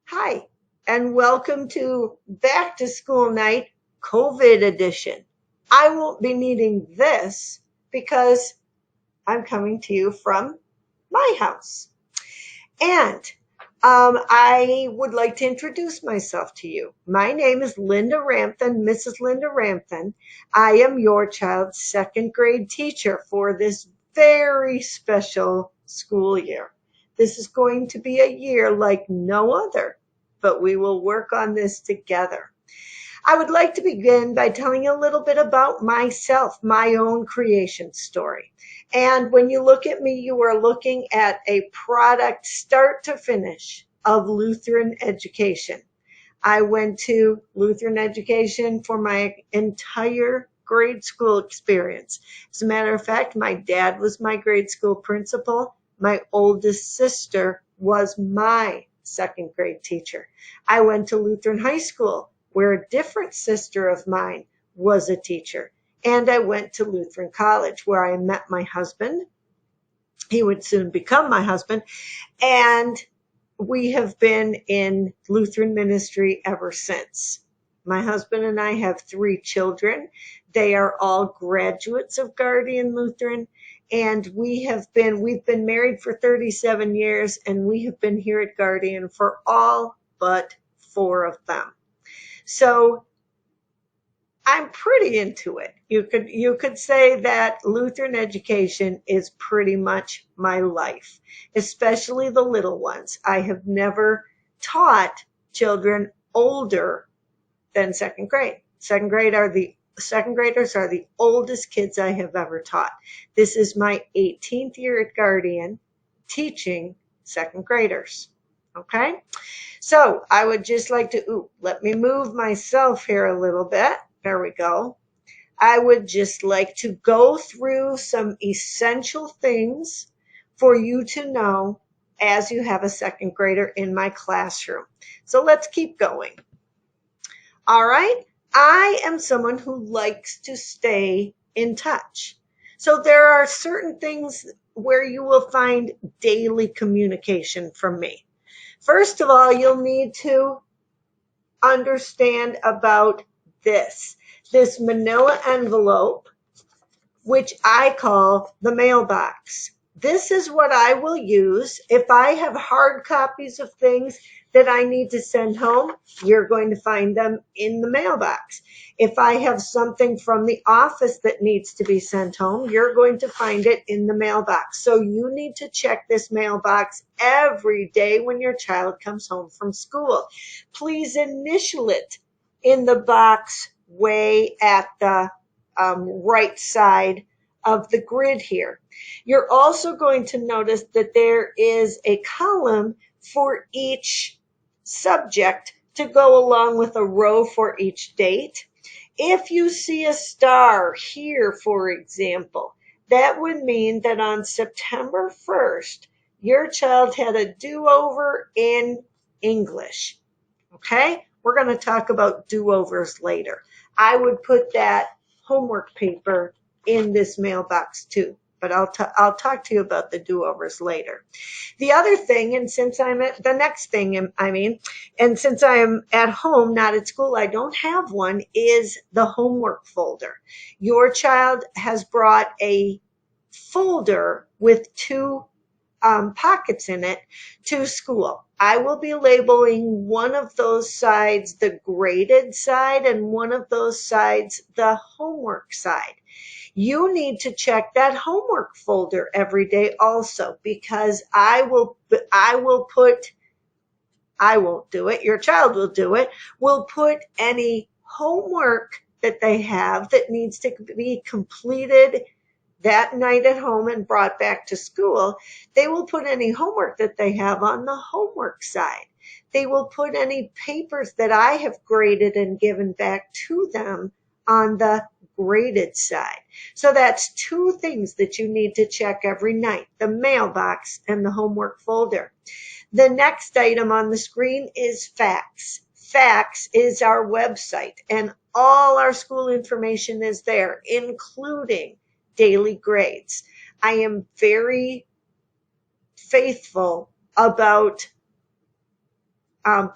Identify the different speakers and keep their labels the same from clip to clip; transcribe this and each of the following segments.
Speaker 1: Hi, and welcome to Back to School Night COVID edition. I won't be needing this because I'm coming to you from my house. And I would like to introduce myself to you. My name is Linda Ramthun, Mrs. Linda Ramthun. I am your child's second grade teacher for this very special school year. This is going to be a year like no other, but we will work on this together. I would like to begin by telling you a little bit about myself, my own creation story. And when you look at me, you are looking at a product start to finish of Lutheran education. I went to Lutheran education for my entire grade school experience. As a matter of fact, my dad was my grade school principal. My oldest sister was my second grade teacher. I went to Lutheran high school where a different sister of mine was a teacher. And I went to Lutheran College where I met my husband. He would soon become my husband. And we have been in Lutheran ministry ever since. My husband and I have 3 children. They are all graduates of Guardian Lutheran. And we've been married for 37 years, and we have been here at Guardian for all but 4 of them. So I'm pretty into it. You could say that Lutheran education is pretty much my life, especially the little ones. I have never taught children older than second grade. Second graders are the oldest kids I have ever taught. This is my 18th year at Guardian teaching second graders. Okay? So I would just like to, let me move myself here a little bit. There we go. I would just like to go through some essential things for you to know as you have a second grader in my classroom. So let's keep going. All right. I am someone who likes to stay in touch. So there are certain things where you will find daily communication from me. First of all, you'll need to understand about this manila envelope, which I call the mailbox. This is what I will use if I have hard copies of things that I need to send home. You're going to find them in the mailbox. If I have something from the office that needs to be sent home, you're going to find it in the mailbox. So you need to check this mailbox every day when your child comes home from school. Please initial it in the box way at the right side of the grid here. You're also going to notice that there is a column for each subject to go along with a row for each date. If you see a star here, for example, that would mean that on September 1st, your child had a do-over in English. Okay? We're going to talk about do-overs later. I would put that homework paper in this mailbox too, but I'll talk to you about the do-overs later. The other thing, and since I'm at the next thing, and since I am at home, not at school, I don't have one, is the homework folder. Your child has brought a folder with 2 pockets in it to school. I will be labeling one of those sides the graded side and one of those sides the homework side. You need to check that homework folder every day also, because I won't do it, your child will do it, will put any homework that they have that needs to be completed that night at home and brought back to school. They will put any homework that they have on the homework side. They will put any papers that I have graded and given back to them on the graded side. So that's 2 things that you need to check every night, the mailbox and the homework folder. The next item on the screen is Facts. Facts is our website, and all our school information is there, including daily grades. I am very faithful about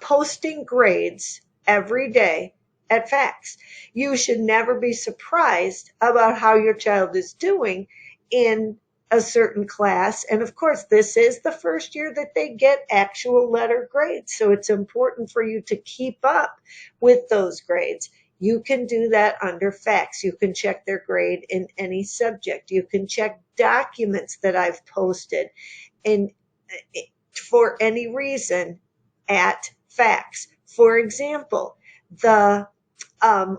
Speaker 1: posting grades every day at FACS. You should never be surprised about how your child is doing in a certain class. And of course, this is the first year that they get actual letter grades. So it's important for you to keep up with those grades. You can do that under FACS. You can check their grade in any subject. You can check documents that I've posted in for any reason at FACS. For example, the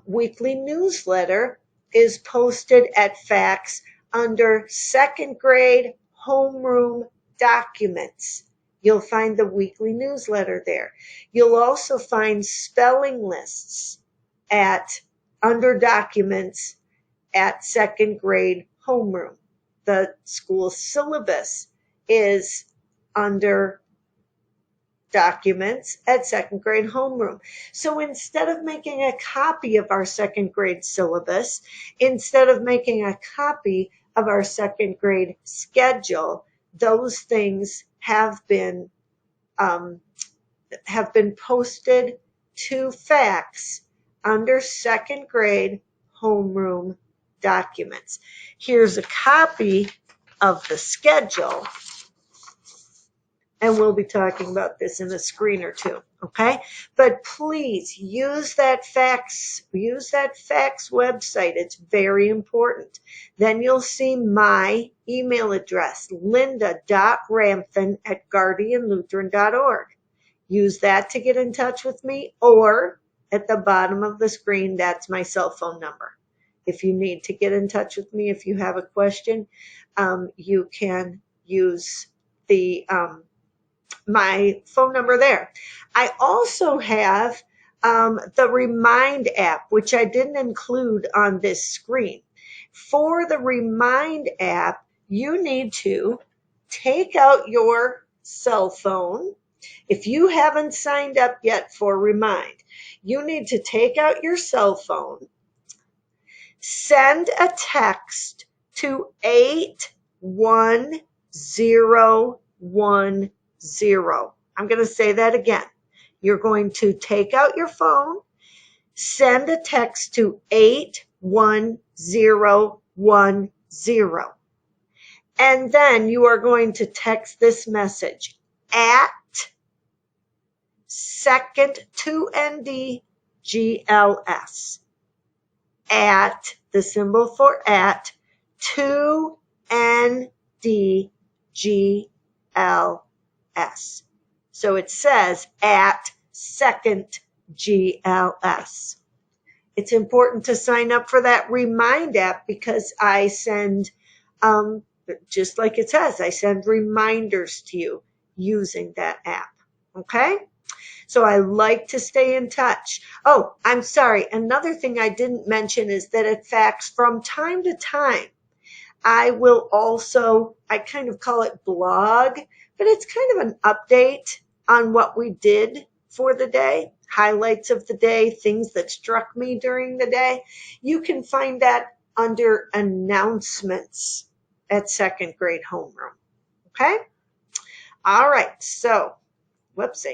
Speaker 1: weekly newsletter is posted at FACS under second grade homeroom documents. You'll find the weekly newsletter there. You'll also find spelling lists under documents at second grade homeroom. The school syllabus is under documents at second grade homeroom. So instead of making a copy of our second grade syllabus, instead of making a copy of our second grade schedule, those things have been posted to FACS under second grade homeroom documents. Here's a copy of the schedule, and we'll be talking about this in a screen or two, okay? But please use that FACS website. It's very important. Then you'll see my email address, linda.ramthun@guardianlutheran.org. Use that to get in touch with me, or at the bottom of the screen, that's my cell phone number. If you need to get in touch with me, if you have a question, you can use my phone number there. I also have the Remind app, which I didn't include on this screen. For the Remind app, you need to take out your cell phone. If you haven't signed up yet for Remind, you need to take out your cell phone, send a text to 81010. I'm going to say that again. You're going to take out your phone, send a text to 81010, and then you are going to text this message at second, 2NDGLS, at the symbol for at 2NDGLS. So it says at second GLS. It's important to sign up for that Remind app because I send, just like it says, I send reminders to you using that app. Okay? So I like to stay in touch. Oh, I'm sorry. Another thing I didn't mention is that at FACS, from time to time, I will also, I kind of call it blog, but it's kind of an update on what we did for the day, highlights of the day, things that struck me during the day. You can find that under announcements at second grade homeroom. Okay? All right. So,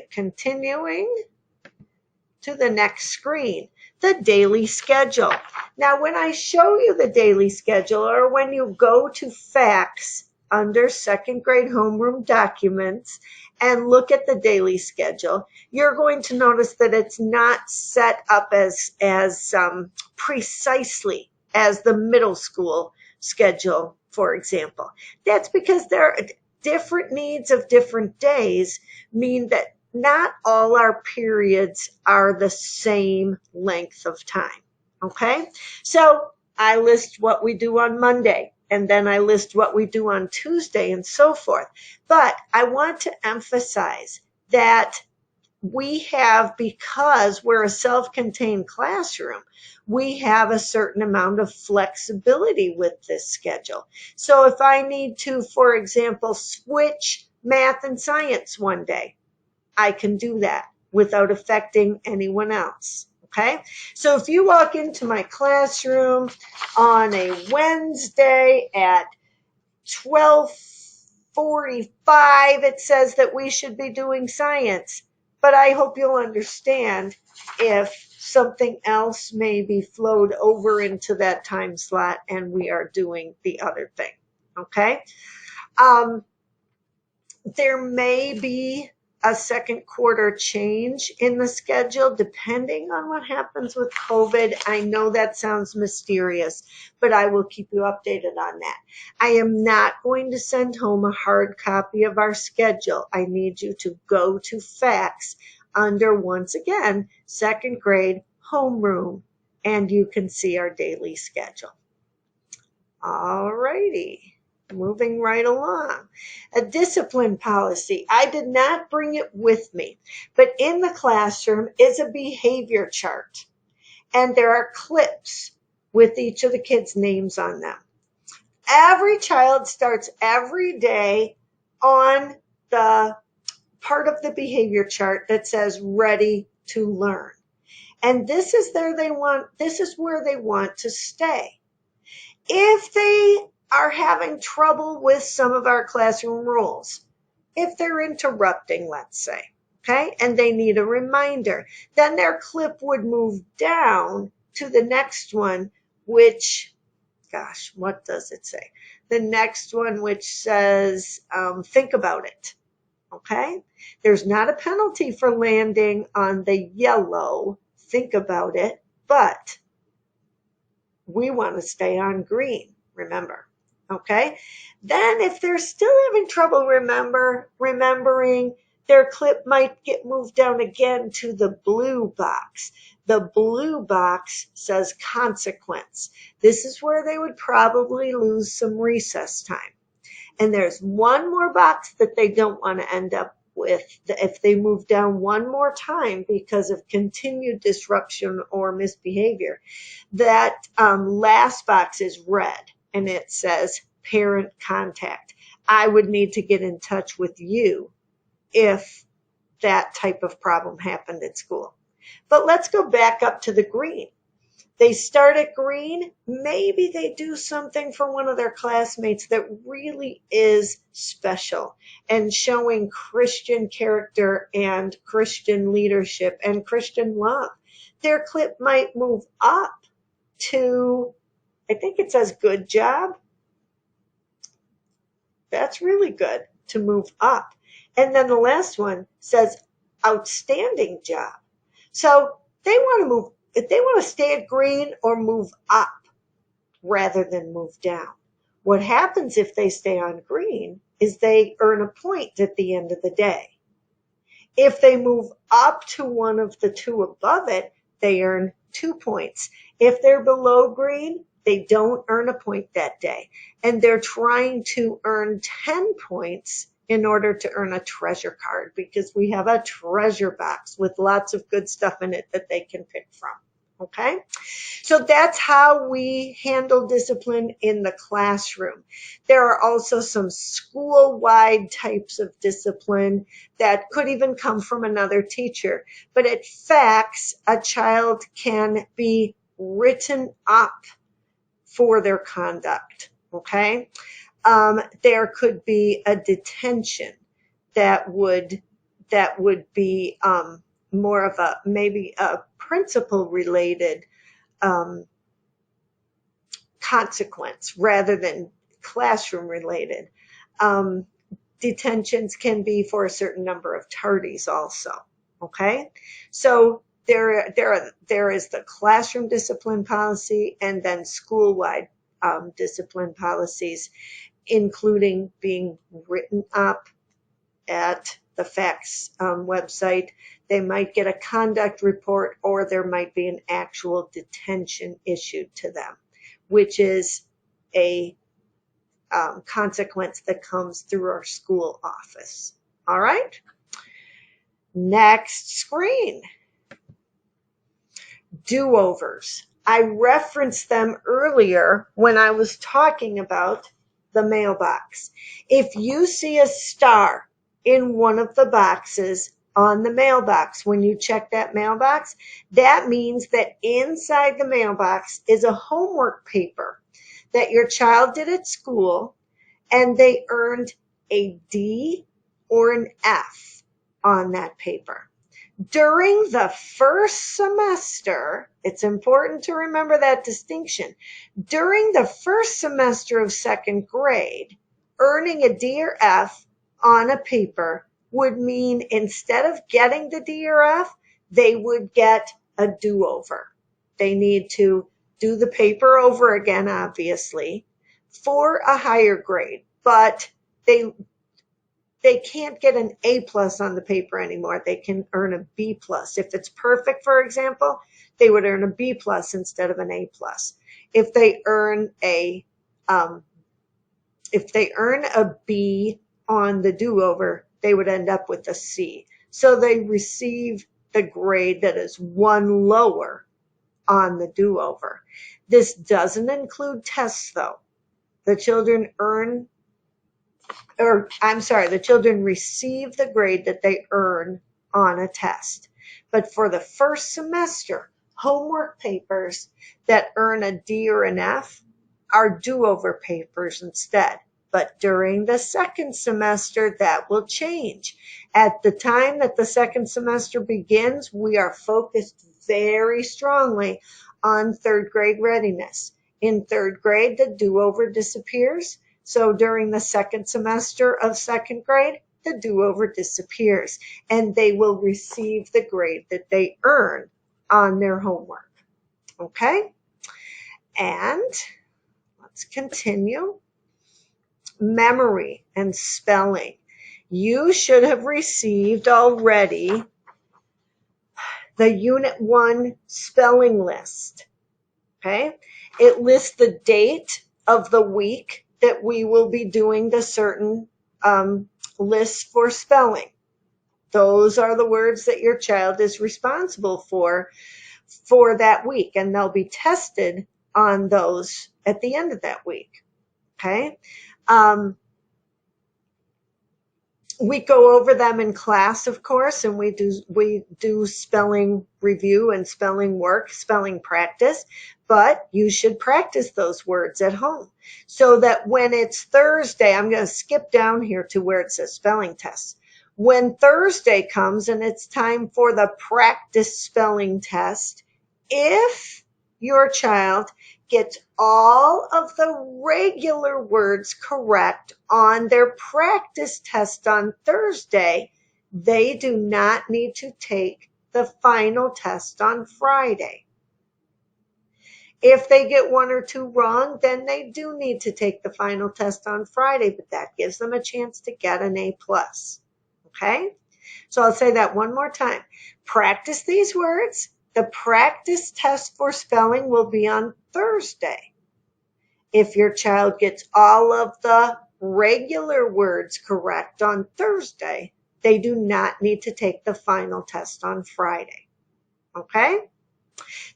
Speaker 1: continuing to the next screen, the daily schedule. Now, when I show you the daily schedule, or when you go to FACS under second grade homeroom documents and look at the daily schedule, you're going to notice that it's not set up as precisely as the middle school schedule, for example. That's because there are different needs of different days mean that not all our periods are the same length of time. Okay? So I list what we do on Monday, and then I list what we do on Tuesday, and so forth. But I want to emphasize that we have, because we're a self-contained classroom, we have a certain amount of flexibility with this schedule. So if I need to, for example, switch math and science one day, I can do that without affecting anyone else. Okay? So if you walk into my classroom on a Wednesday at 12:45, it says that we should be doing science. but I hope you'll understand if something else may be flowed over into that time slot and we are doing the other thing. Okay. Um, there may be a second quarter change in the schedule depending on what happens with COVID. I know that sounds mysterious, but I will keep you updated on that. I am not going to send home a hard copy of our schedule. I need you to go to fax under, once again, second grade homeroom, and you can see our daily schedule. All righty. Moving right along. A discipline policy. I did not bring it with me, but in the classroom is a behavior chart, and there are clips with each of the kids' names on them. Every child starts every day on the part of the behavior chart that says ready to learn. And this is where they want to stay. If they are having trouble with some of our classroom rules, if they're interrupting, let's say, okay, and they need a reminder, then their clip would move down to the next one, which, gosh, what does it say? The next one, which says, think about it, okay? There's not a penalty for landing on the yellow, think about it, but we want to stay on green, remember. Okay? Then if they're still having trouble remembering, their clip might get moved down again to the blue box. The blue box says consequence. This is where they would probably lose some recess time. And there's one more box that they don't want to end up with if they move down one more time because of continued disruption or misbehavior. That last box is red, and it says parent contact. I would need to get in touch with you if that type of problem happened at school. But let's go back up to the green. They start at green. Maybe they do something for one of their classmates that really is special and showing Christian character and Christian leadership and Christian love. Their clip might move up to, I think it says good job. That's really good to move up. And then the last one says outstanding job. So they want to move, if they want to stay at green or move up rather than move down. What happens if they stay on green is they earn a point at the end of the day. If they move up to one of the two above it, they earn 2 points. If they're below green, they don't earn a point that day. And they're trying to earn 10 points in order to earn a treasure card, because we have a treasure box with lots of good stuff in it that they can pick from. Okay? So that's how we handle discipline in the classroom. There are also some school-wide types of discipline that could even come from another teacher. But at FACS, a child can be written up for their conduct. Okay? There could be a detention that would be more of a maybe a principal related consequence rather than classroom related. Detentions can be for a certain number of tardies also. Okay, so there is the classroom discipline policy and then school-wide discipline policies, including being written up at the FACS website. They might get a conduct report, or there might be an actual detention issued to them, which is a consequence that comes through our school office. All right. Next screen. Do-overs. I referenced them earlier when I was talking about the mailbox. If you see a star in one of the boxes on the mailbox, when you check that mailbox, that means that inside the mailbox is a homework paper that your child did at school, and they earned a D or an F on that paper. During the first semester, it's important to remember that distinction. During the first semester of second grade, earning a D or F on a paper would mean instead of getting the D or F, they would get a do-over. They need to do the paper over again, obviously, for a higher grade, but they can't get an A plus on the paper anymore. They can earn a B plus. If it's perfect, for example, they would earn a B plus instead of an A plus. If they earn a B on the do-over, they would end up with a C. So they receive the grade that is one lower on the do-over. This doesn't include tests, though. The children the children receive the grade that they earn on a test. But for the first semester, homework papers that earn a D or an F are do-over papers instead. But during the second semester, that will change. At the time that the second semester begins, we are focused very strongly on third grade readiness. In third grade, the do-over disappears. So during the second semester of second grade, the do-over disappears and they will receive the grade that they earn on their homework. Okay? And let's continue. Memory and spelling. You should have received already the Unit 1 spelling list. Okay? It lists the date of the week that we will be doing the certain lists for spelling. Those are the words that your child is responsible for that week, and they'll be tested on those at the end of that week. Okay? We go over them in class, of course, and we do spelling review and spelling work, spelling practice, but you should practice those words at home so that when it's Thursday, I'm going to skip down here to where it says spelling tests. When Thursday comes and it's time for the practice spelling test, if your child gets all of the regular words correct on their practice test on Thursday, they do not need to take the final test on Friday. If they get one or two wrong, then they do need to take the final test on Friday, but that gives them a chance to get an A plus. Okay? So I'll say that one more time. Practice these words. The practice test for spelling will be on Thursday. If your child gets all of the regular words correct on Thursday, they do not need to take the final test on Friday. Okay?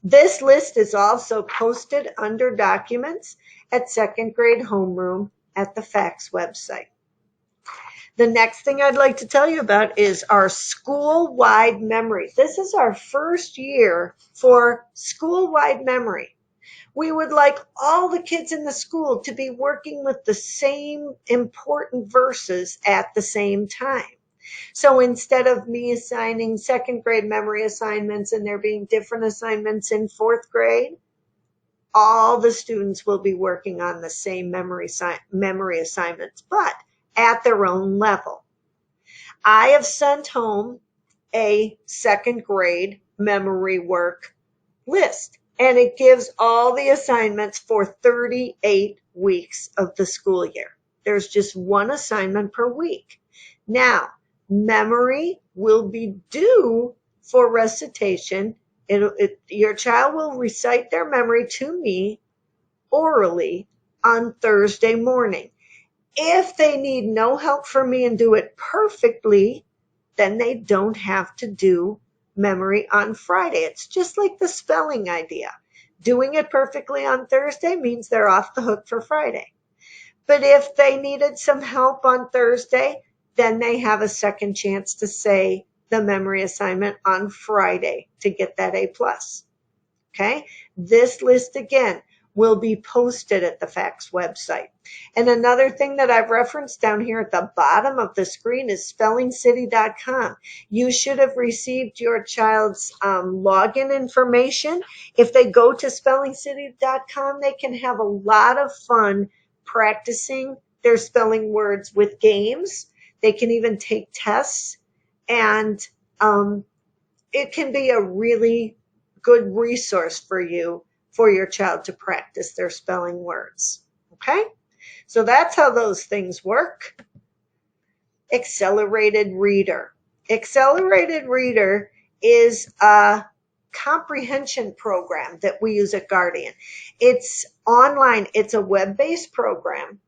Speaker 1: This list is also posted under documents at second grade homeroom at the FACS website. The next thing I'd like to tell you about is our school-wide memory. This is our first year for school-wide memory. We would like all the kids in the school to be working with the same important verses at the same time. So instead of me assigning second grade memory assignments and there being different assignments in fourth grade, all the students will be working on the same memory assignments, but at their own level. I have sent home a second grade memory work list, and it gives all the assignments for 38 weeks of the school year. There's just one assignment per week. Now, memory will be due for recitation. Your child will recite their memory to me orally on Thursday morning. If they need no help from me and do it perfectly, then they don't have to do memory on Friday. It's just like the spelling idea. Doing it perfectly on Thursday means they're off the hook for Friday. But if they needed some help on Thursday, then they have a second chance to say the memory assignment on Friday to get that A plus. Okay? This list again will be posted at the FACTS website. And another thing that I've referenced down here at the bottom of the screen is spellingcity.com. You should have received your child's login information. If they go to spellingcity.com, they can have a lot of fun practicing their spelling words with games. They can even take tests, and it can be a really good resource for you, for your child to practice their spelling words. Okay? So that's how those things work. Accelerated Reader. Accelerated Reader is a comprehension program that we use at Guardian. It's online. It's a web-based program,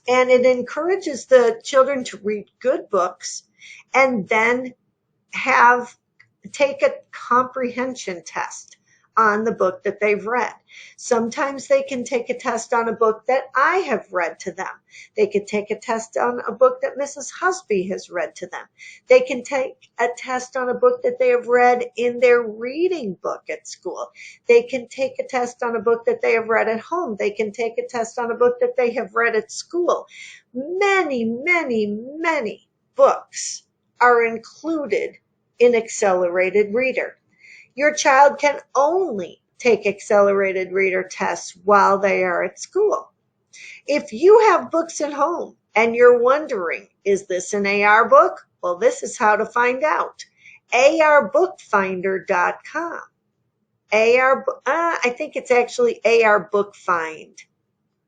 Speaker 1: and it encourages the children to read good books and then take a comprehension test on the book that they've read. Sometimes they can take a test on a book that I have read to them. They could take a test on a book that Mrs. Husby has read to them. They can take a test on a book that they have read in their reading book at school. They can take a test on a book that they have read at home. They can take a test on a book that they have read at school. Many, many, many books are included in Accelerated Reader. Your child can only take Accelerated Reader tests while they are at school. If you have books at home and you're wondering, is this an AR book? Well, this is how to find out. arbookfinder.com. I think it's actually AR Bookfind.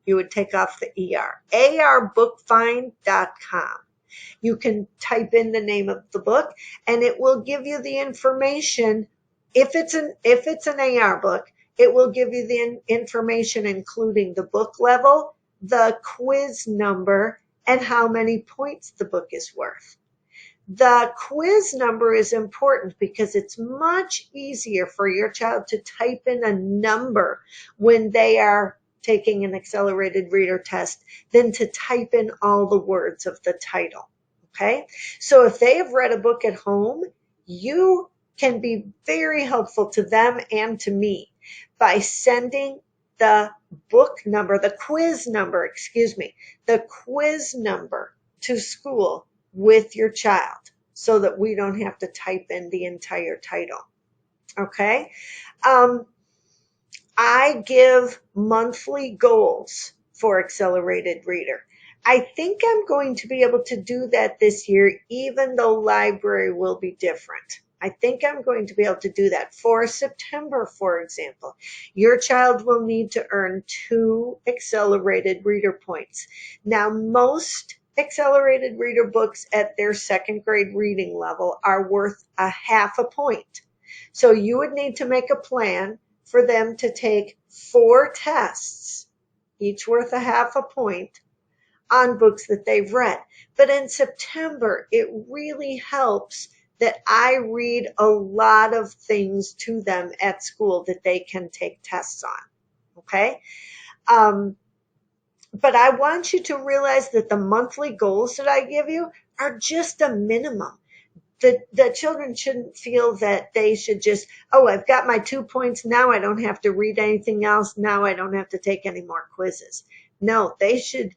Speaker 1: You would take off the ER. arbookfind.com. You can type in the name of the book and it will give you the information. If it's an AR book, it will give you the information including the book level, the quiz number, and how many points the book is worth. The quiz number is important because it's much easier for your child to type in a number when they are taking an Accelerated Reader test than to type in all the words of the title. Okay? So if they have read a book at home, you can be very helpful to them and to me by sending the quiz number to school with your child so that we don't have to type in the entire title. Okay? I give monthly goals for Accelerated Reader. I think I'm going to be able to do that this year, even though library will be different. I think I'm going to be able to do that. For September, for example, your child will need to earn 2 Accelerated Reader points. Now, most Accelerated Reader books at their second grade reading level are worth a half a point. So you would need to make a plan for them to take 4 tests, each worth a half a point, on books that they've read. But in September, it really helps that I read a lot of things to them at school that they can take tests on. Okay? But I want you to realize that the monthly goals that I give you are just a minimum. The children shouldn't feel that they should just, I've got my 2 points. Now I don't have to read anything else. Now I don't have to take any more quizzes. No, they should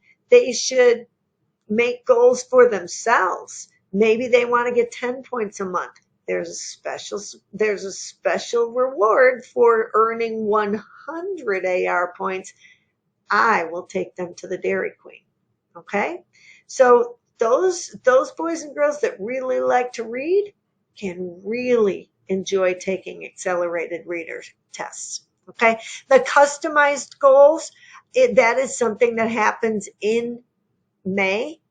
Speaker 1: make goals for themselves. Maybe they want to get 10 points a month. There's a special reward for earning 100 AR points. I will take them to the Dairy Queen. Okay? So those boys and girls that really like to read can really enjoy taking Accelerated Reader tests. Okay? The customized goals, that is something that happens in May.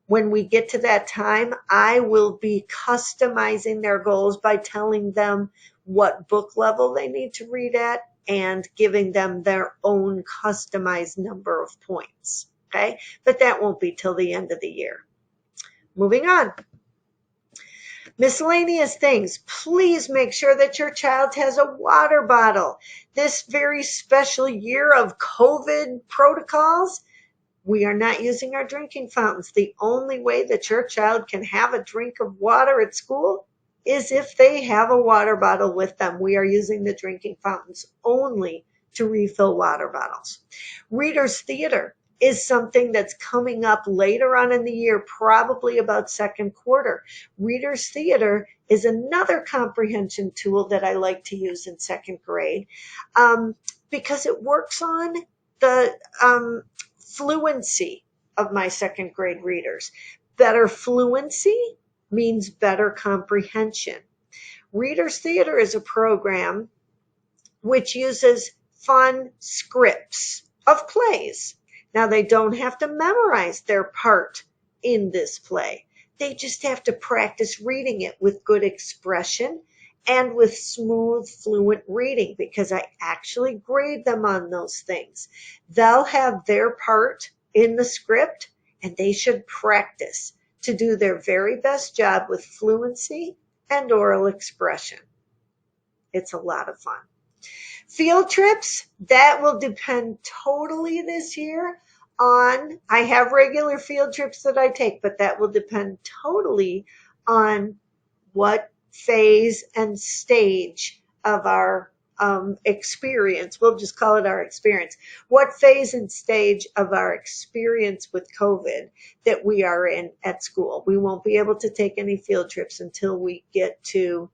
Speaker 1: When we get to that time, I will be customizing their goals by telling them what book level they need to read at and giving them their own customized number of points. Okay? But that won't be till the end of the year. Moving on. Miscellaneous things. Please make sure that your child has a water bottle. This very special year of COVID protocols, we are not using our drinking fountains. The only way that your child can have a drink of water at school is if they have a water bottle with them. We are using the drinking fountains only to refill water bottles. Readers Theater is something that's coming up later on in the year, probably about second quarter. Readers Theater is another comprehension tool that I like to use in second grade because it works on the fluency of my second grade readers. Better fluency means better comprehension. Readers Theater is a program which uses fun scripts of plays. Now, they don't have to memorize their part in this play. They just have to practice reading it with good expression and with smooth, fluent reading, because I actually grade them on those things. They'll have their part in the script, and they should practice to do their very best job with fluency and oral expression. It's a lot of fun. Field trips, that will depend totally this year on, I have regular field trips that I take, but that will depend totally on what phase and stage of our experience, we'll just call it our experience, what phase and stage of our experience with COVID that we are in at school. We won't be able to take any field trips until we get to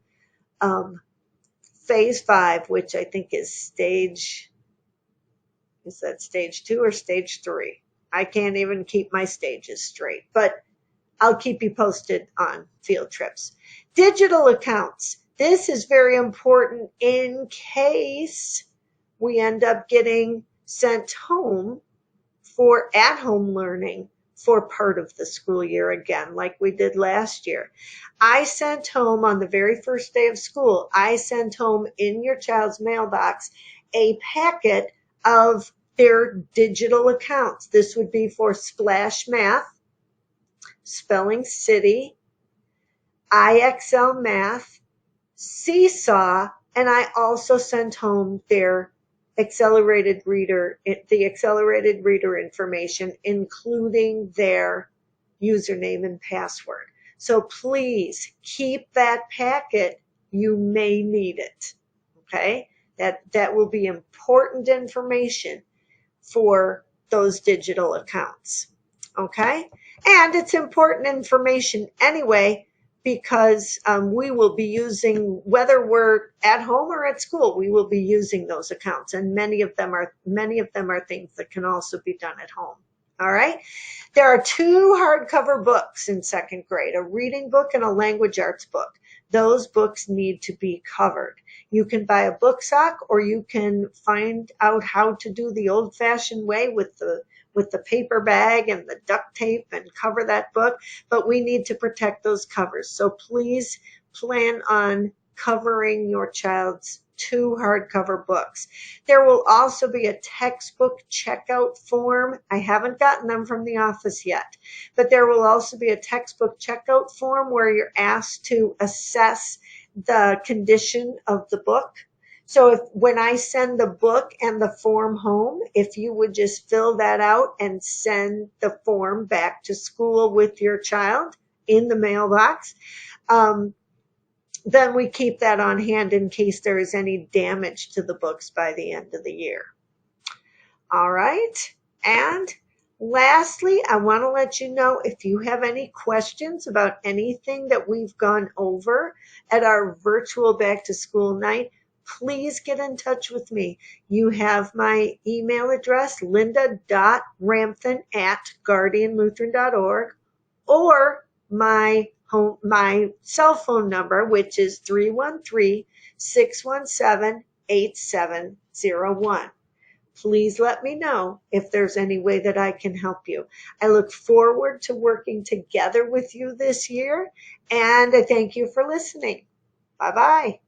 Speaker 1: phase 5, which I think is stage 2 or stage 3? I can't even keep my stages straight, but I'll keep you posted on field trips. Digital accounts. This is very important in case we end up getting sent home for at-home learning for part of the school year again, like we did last year. I sent home on the very first day of school, I sent home in your child's mailbox a packet of their digital accounts. This would be for Splash Math, Spelling City, IXL Math, Seesaw, and I also sent home their the accelerated reader information, including their username and password. So please keep that packet. You may need it. Okay? That will be important information for those digital accounts. Okay? And it's important information anyway, because we will be using, whether we're at home or at school, we will be using those accounts, and many of them are things that can also be done at home. All right. There are 2 hardcover books in second grade, a reading book and a language arts book. Those books need to be covered. You can buy a book sock, or you can find out how to do the old-fashioned way with the paper bag and the duct tape and cover that book, but we need to protect those covers. So please plan on covering your child's 2 hardcover books. There will also be a textbook checkout form. I haven't gotten them from the office yet, but there will also be a textbook checkout form where you're asked to assess the condition of the book. So when I send the book and the form home, if you would just fill that out and send the form back to school with your child in the mailbox, then we keep that on hand in case there is any damage to the books by the end of the year. All right. And lastly, I want to let you know, if you have any questions about anything that we've gone over at our virtual back to school night, please get in touch with me. You have my email address, linda.ramthun@guardianlutheran.org, or my cell phone number, which is 313-617-8701. Please let me know if there's any way that I can help you. I look forward to working together with you this year, and I thank you for listening. Bye-bye.